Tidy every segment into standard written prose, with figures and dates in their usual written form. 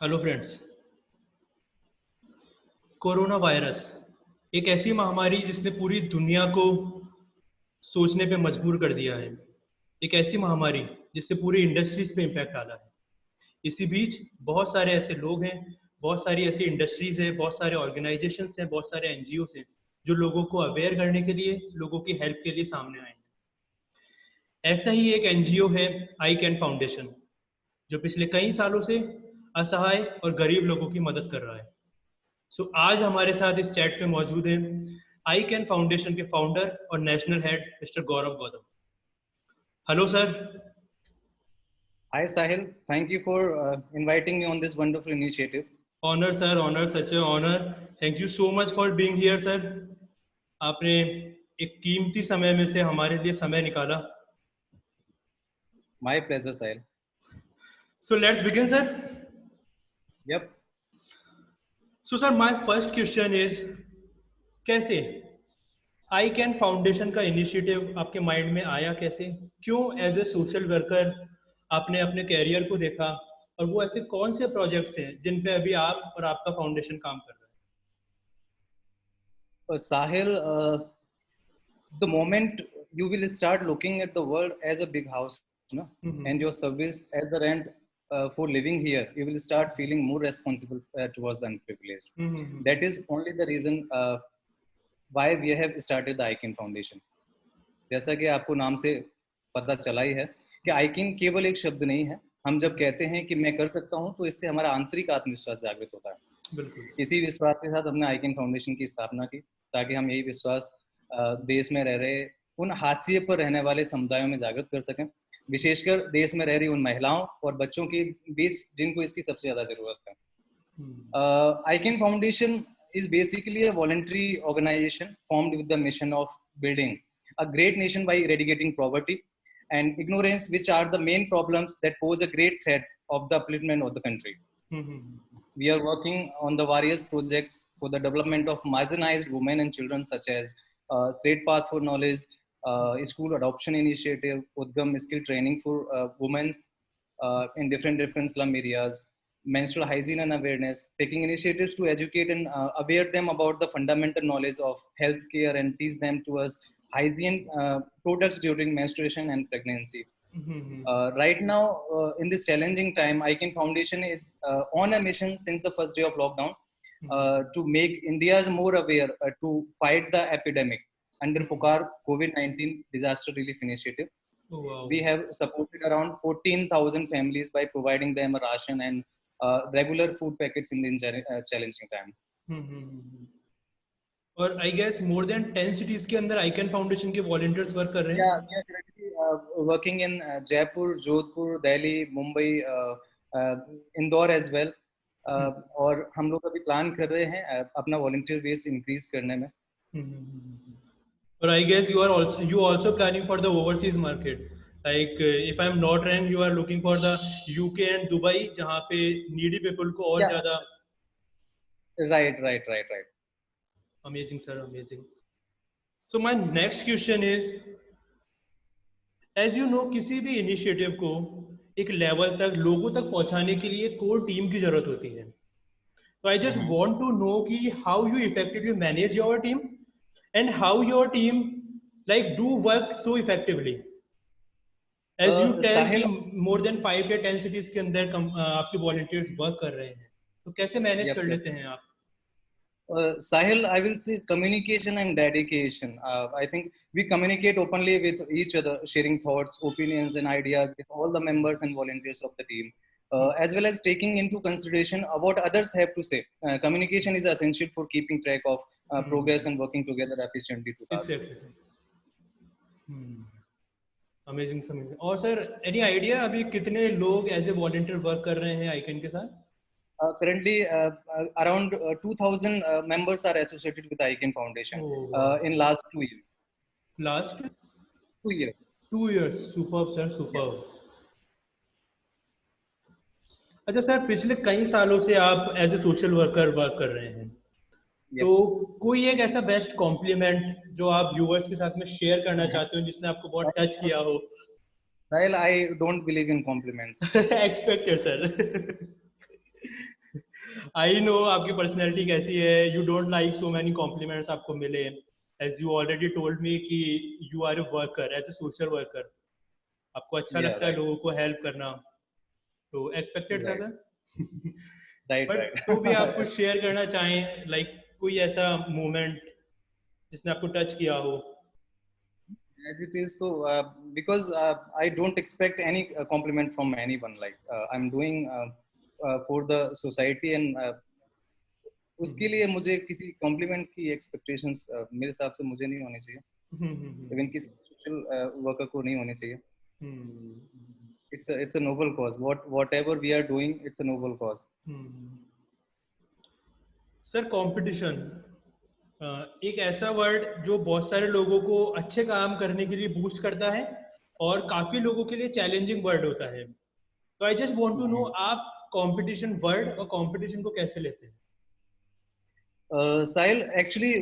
Hello friends. Corona virus एक ऐसी महामारी जिसने पूरी दुनिया को सोचने पे मजबूर कर दिया है। एक ऐसी महामारी जिससे पूरी इंडस्ट्रीज पे इम्पैक्ट डाला है। इसी बीच बहुत सारे ऐसे लोग हैं, बहुत सारी ऐसी इंडस्ट्रीज हैं, बहुत सारे ऑर्गेनाइजेशंस हैं, बहुत सारे एनजीओ हैं जो लोगों को अवेयर करने के लिए, लोगों की हेल्प के लिए सामने आए हैं। ऐसा ही एक एनजीओ है आई कैन फाउंडेशन, जो पिछले कई सालों से असहाय और गरीब लोगों की मदद कर रहा है। आज हमारे साथ इस चैट पे मौजूद हैं आई कैन फाउंडेशन के फाउंडर और national head mister Gaurav Gautam. Hello sir. Hi Sahil, thank you for inviting me on this wonderful initiative. Honour sir, honour, such a honour. Thank you so much for being here sir. आपने एक कीमती समय में से हमारे लिए समय निकाला। My pleasure, Sahil. So let's begin sir. Yep. So sir, my first question is, कैसे आई कैन फाउंडेशन का इनिशिएटिव आपके माइंड में आया? कैसे, क्यों एज ए सोशल वर्कर आपने अपने कैरियर को देखा, और वो ऐसे कौन से प्रोजेक्ट्स हैं जिन पे अभी आप और आपका फाउंडेशन काम कर रहा Sahil, the moment you will start looking at the world as a big house, no? है? And your service as the rent for living here, you will start feeling more responsible towards the unprivileged. That is only the reason why we have started the ICAN Foundation. जैसा कि आपको नाम से पता चला ही है कि आइकिन केवल एक शब्द नहीं है। हम जब कहते हैं कि मैं कर सकता हूं, तो इससे हमारा आंतरिक आत्मविश्वास जागृत होता है। बिल्कुल। इसी विश्वास के साथ हमने आइकिन फाउंडेशन की स्थापना की, ताकि हम यही विश्वास देश में रह रहे उन हाशिए पर रहने वाले समुदायों में जागृत कर सकें, विशेषकर देश में रह रही उन महिलाओं और बच्चों के बीच जिनको इसकी सबसे ज्यादा जरूरत है। Icon foundation is basically a voluntary organization formed with the mission of building a great nation by eradicating poverty and ignorance, which are the main problems that pose a great threat of the upliftment of the country. We are working on the various projects for the development of marginalized women and children, such as State Path for Knowledge, School Adoption Initiative, Udgam Skill Training for women in different slum areas, menstrual hygiene and awareness, taking initiatives to educate and aware them about the fundamental knowledge of healthcare and teach them towards hygiene products during menstruation and pregnancy. Right now, in this challenging time, ICAN Foundation is on a mission since the first day of lockdown to make India's more aware to fight the epidemic under Pukar COVID-19 Disaster Relief Initiative. Oh, wow. We have supported around 14,000 families by providing them a ration and regular food packets in the challenging time. और I guess more than 10 cities के अंदर icon foundation के volunteers work कर रहे हैं। Yeah, we are currently working in Jaipur, Jodhpur, Delhi, Mumbai, Indore as well. और हम लोग अभी प्लान कर रहे हैं अपना वॉलंटियर बेस इंक्रीज करने में। और I guess you also planning for the overseas market, like if I'm not wrong, you are looking for the UK and Dubai, जहाँ पे needy people को और ज़्यादा। Right. Amazing sir, amazing. So my next question is, as you know, किसी भी initiative को एक level तक लोगों तक पहुंचाने के लिए कोर टीम की जरूरत होती है। So I just want to know कि how you effectively manage your team and how your team like do work so effectively. As you tell कि more than 5 या 10 cities के अंदर आपके volunteers work कर रहे हैं, तो कैसे manage कर लेते हैं आप? Sahil, I will say communication and dedication. I think we communicate openly with each other, sharing thoughts, opinions, and ideas with all the members and volunteers of the team, as well as taking into consideration what others have to say. Communication is essential for keeping track of progress and working together efficiently to task. Amazing, amazing. और sir, any idea अभी कितने लोग as a volunteer work कर रहे हैं icon के साथ? Currently, around 2,000 members are associated with ICAN Foundation in last 2 years. Last 2 years. 2 years. Superb, sir. Superb. अच्छा सर, पिछले कई सालों से आप as a social worker work कर रहे हैं, तो कोई एक ऐसा बेस्ट कॉम्प्लीमेंट जो आप व्यूअर्स के साथ में शेयर करना चाहते हो, जिसने आपको बहुत टच किया हो? Sahil, I don't believe in compliments. Expected, sir. I know आपकी पर्सनैलिटी कैसी है, you don't like so many compliments आपको मिले, as you already told me कि you are a worker, as a social worker आपको अच्छा Yeah, लगता है right, लोगों को हेल्प करना, तो एक्सपेक्टेड था right, सर। right, बट तो भी आप right. कुछ शेयर करना चाहें, लाइक कोई ऐसा मोमेंट जिसने आपको टच किया हो? As it is, so because I don't expect any compliment from anyone. Like I'm doing for the society, and उसके लिए मुझे किसी कॉम्प्लीमेंट की एक्सपेक्टेशंस मेरे हिसाब से मुझे नहीं होनी चाहिए, इवन किसी सोशल वर्कर को नहीं होनी चाहिए. It's a noble cause. Whatever we are doing, it's a noble cause. Sir competition एक ऐसा वर्ड जो बहुत सारे लोगों को अच्छे काम करने के लिए बूस्ट करता है और काफी लोगों के लिए चैलेंजिंग वर्ड होता है, तो I just want to know आप कंपटीशन वर्ड और कंपटीशन को कैसे लेते हैं? Sahil, actually,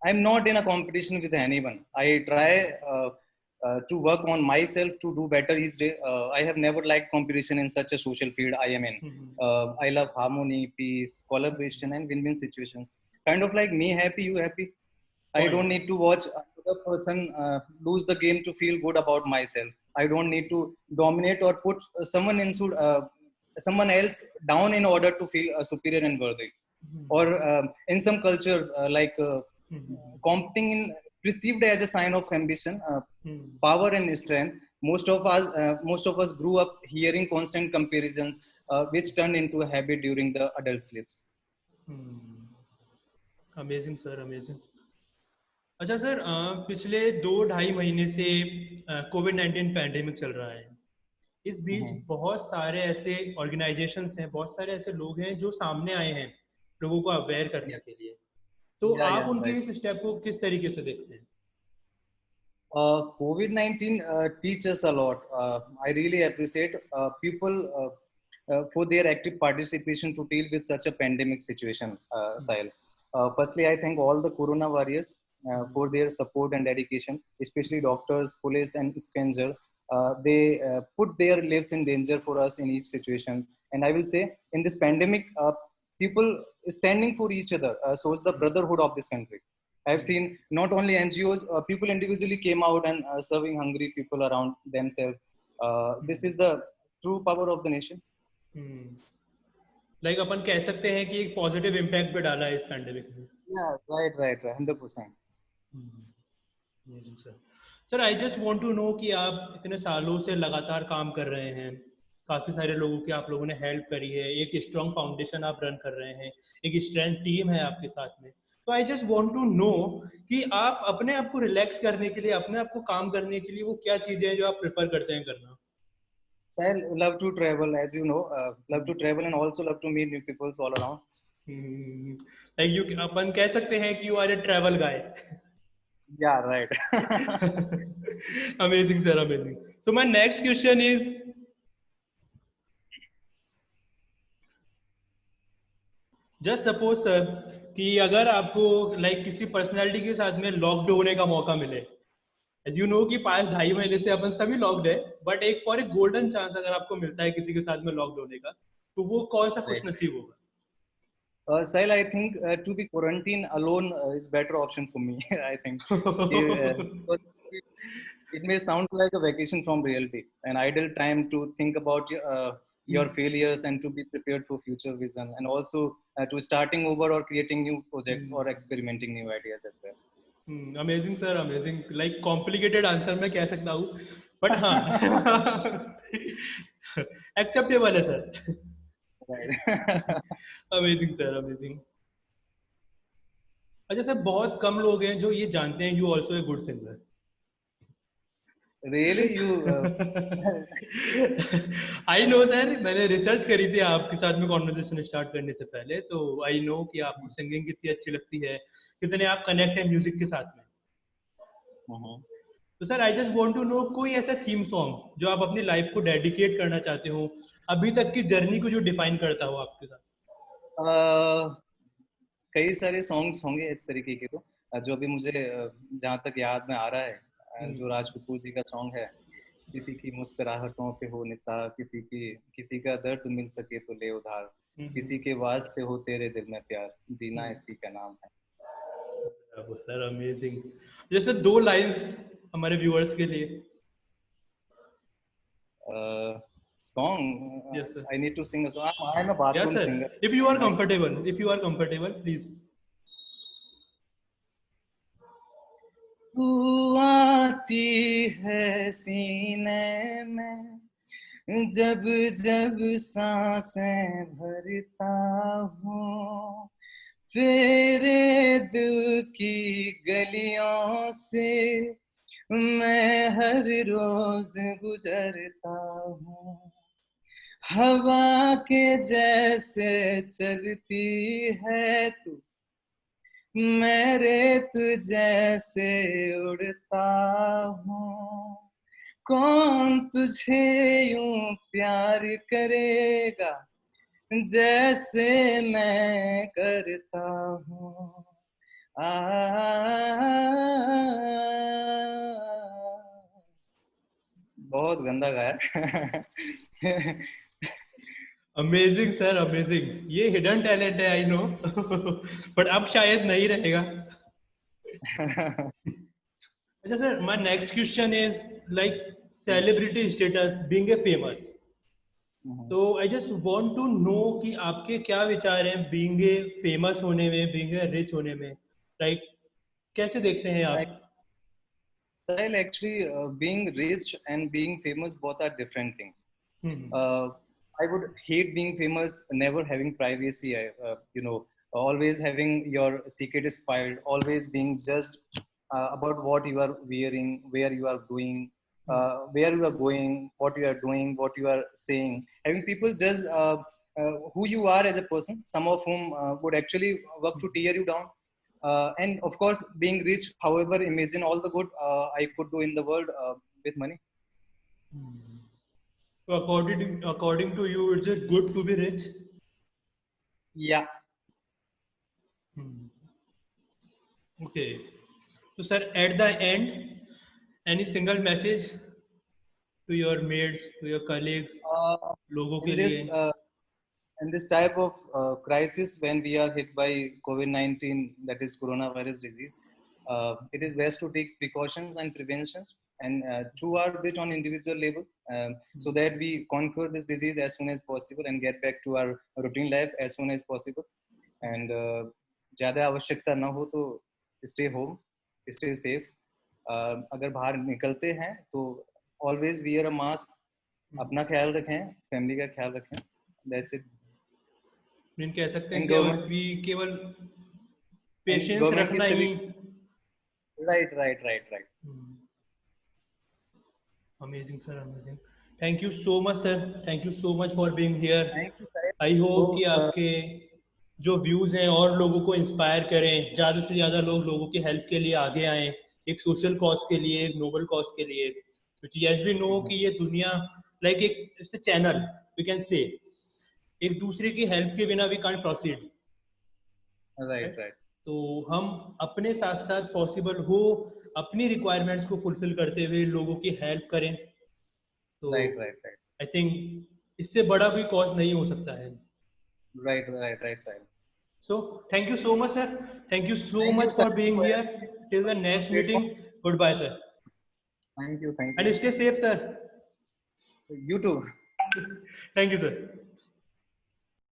I'm not in a competition with anyone. I try to work on myself to do better each day. I have never liked competition in such a social field I am in. I love harmony, peace, collaboration, and win-win situations. Kind of like me happy, you happy. I don't Point. need to watch another person lose the game to feel good about myself. I don't need to dominate or put someone else down in order to feel superior and worthy. Or in some cultures, competing in perceived as a sign of ambition, power, and strength. Most of us grew up hearing constant comparisons, which turned into a habit during the adult lives. Amazing sir, amazing. अच्छा sir, पिछले 2-2.5 महीने से कोविड-19 pandemic चल रहा है। इस बीच बहुत सारे ऐसे ऑर्गेनाइजेशंस हैं, बहुत सारे ऐसे लोग हैं जो सामने आए हैं लोगों को अवेयर करने के लिए, तो आप उनके Right. इस स्टेप को किस तरीके से देखते हैं? COVID-19 teaches a lot. I really appreciate people for their active participation to deal with such a pandemic situation, Sahil. Firstly, I thank all the Corona warriors for their support and dedication, especially doctors, police, and strangers. They put their lives in danger for us in each situation. And I will say, in this pandemic, people standing for each other shows the brotherhood of this country. I've seen not only NGOs, people individually came out and serving hungry people around themselves. This is the true power of the nation. Like अपन कह सकते हैं कि एक positive impact भी डाला है इस पैंडेमिक में। Yeah, right, 100%. Sir I just want to know कि आप इतने सालों से लगातार काम कर रहे हैं, काफी सारे लोगों की आप लोगों ने हेल्प करी है, एक स्ट्रॉन्ग फाउंडेशन आप रन कर रहे हैं, एक स्ट्रेंथ टीम है आपके साथ में, तो I just want to know कि आप अपने आप को रिलैक्स करने के लिए, अपने आप को काम करने के लिए वो क्या चीजें हैं जो आप प्रेफर करते हैं करना? I love to travel, as you know, love to travel and also love to meet new people all around. Like you अपन कह सकते हैं कि you are a travel guy. Yeah, right. Amazing sir, amazing. So my next question is, just suppose sir कि अगर आपको like किसी personality के साथ में लॉक्ड होने का मौका मिले, एज यू नो कि 5-2.5 महीने से अपन सभी लॉक्ड है, बट एक फॉर एक गोल्डन चांस अगर आपको मिलता है किसी के साथ में लॉक्ड होने का, तो वो कौन सा खुश Right. नसीब होगा? Sahil, I think to be quarantined alone is better option for me. I think because it may sound like a vacation from reality, an idle time to think about your failures and to be prepared for future vision, and also to starting over or creating new projects or experimenting new ideas as well. Amazing sir, amazing. Like complicated answer मैं कह सकता हूँ, but हाँ acceptable है sir. Right. Amazing sir, amazing. अच्छा sir, बहुत कम लोग हैं जो ये जानते हैं you also a good singer. Really, you? I know sir, मैंने रिसर्च करी थी आपके साथ में कॉन्वर्सेशन स्टार्ट करने से पहले, तो आई नो कि आपको सिंगिंग कितनी अच्छी लगती है, कितने आप कनेक्ट हैं म्यूजिक के साथ में। तो sir I just want to know कोई ऐसा थीम सॉन्ग जो आप अपनी लाइफ को डेडिकेट करना चाहते हो, अभी तक की जर्नी को जो डिफाइन करता हो आपके साथ। कई सारे सॉन्ग्स होंगे इस तरीके के, तो जो अभी मुझे जहाँ तक याद में आ रहा है, जो राज कपूर जी का सॉन्ग है, किसी की मुस्कुराहटों पे हो निसार, किसी का दर्द मिल सके तो ले उधार, किसी के वास्ते हो तेरे दिल में प्यार, जीना इसी का नाम है। Bravo sir, amazing. जैसे 2 लाइंस हमारे व्यूअर्स के लिए। Song, yes sir. I need to sing a song. I'm a yes bathroom sir, singer. If you are My comfortable, please. तू आती है सीने में, जब जब सांसें भरता हूँ, तेरे दिल की गलियों से मैं हर रोज गुजरता हूँ। हवा के जैसे चलती है तू, मैं रेत जैसे उड़ता हूँ। कौन तुझे यूं प्यार करेगा जैसे मैं करता हूँ। आ बहुत गंदा गाया। Amazing sir, amazing. ये हिडन टैलेंट है, आई नो। बट अब शायद नहीं रहेगा। अच्छा sir, my next question is like celebrity status being a famous. तो I just want to know कि आपके क्या विचार हैं बीइंग ए फेमस होने में, बीइंग ए रिच होने में, लाइक कैसे देखते हैं आप? Sahil, actually, being rich and being famous both are different things. Uh, I would hate being famous, never having privacy. Always having your secret is filed, always being judged about what you are wearing, where you are doing, where you are going, what you are doing, what you are saying. Having people judge who you are as a person, some of whom would actually work to tear you down. And of course, being rich, however, imagine all the good I could do in the world with money. So according to you, it's just good to be rich? Yeah. Okay. So sir, at the end, any single message to your mates, to your colleagues, Uh, लोगों के in लिए? this uh, in this type of crisis, when we are hit by COVID-19, that is coronavirus disease, it is best to take precautions and preventions and do our bit on individual level, so that we conquer this disease as soon as possible and get back to our routine life as soon as possible. And ज़्यादा आवश्यकता ना हो तो stay home, stay safe. अगर बाहर निकलते हैं तो always wear a mask. अपना ख्याल रखें, फैमिली का ख्याल रखें. That's it. मीन कह सकते हैं And कि government अभी केवल and पेशेंस government रखना is he. telling right. Amazing sir, amazing. Thank you so much sir, thank you so much for being here. Thank you, Sahil. I hope कि So, आपके जो व्यूज हैं और लोगों को इंस्पायर करें, ज़्यादा से ज़्यादा लोग लोगों की हेल्प के लिए आगे आएँ, एक सोशल कॉज के लिए, एक नोबल कॉज के लिए। क्योंकि एज वी नो कि ये दुनिया लाइक एक it's a channel, we can say एक दूसरे की हेल्प के बिना वी कांट प्रोसीड। right. तो हम अपने साथ साथ पॉसिबल हो अपनी रिक्वायरमेंट्स को फुलफिल करते हुए लोगों की हेल्प करें। तो Right. आई थिंक इससे बड़ा कोई कॉज नहीं हो सकता है। Right, Sahil. So thank you so much sir, thank you so Thank you, much for Sahil, being for here having me till the on your next platform. Meeting. Good bye sir, Thank you. And stay safe sir. You too. Thank you sir.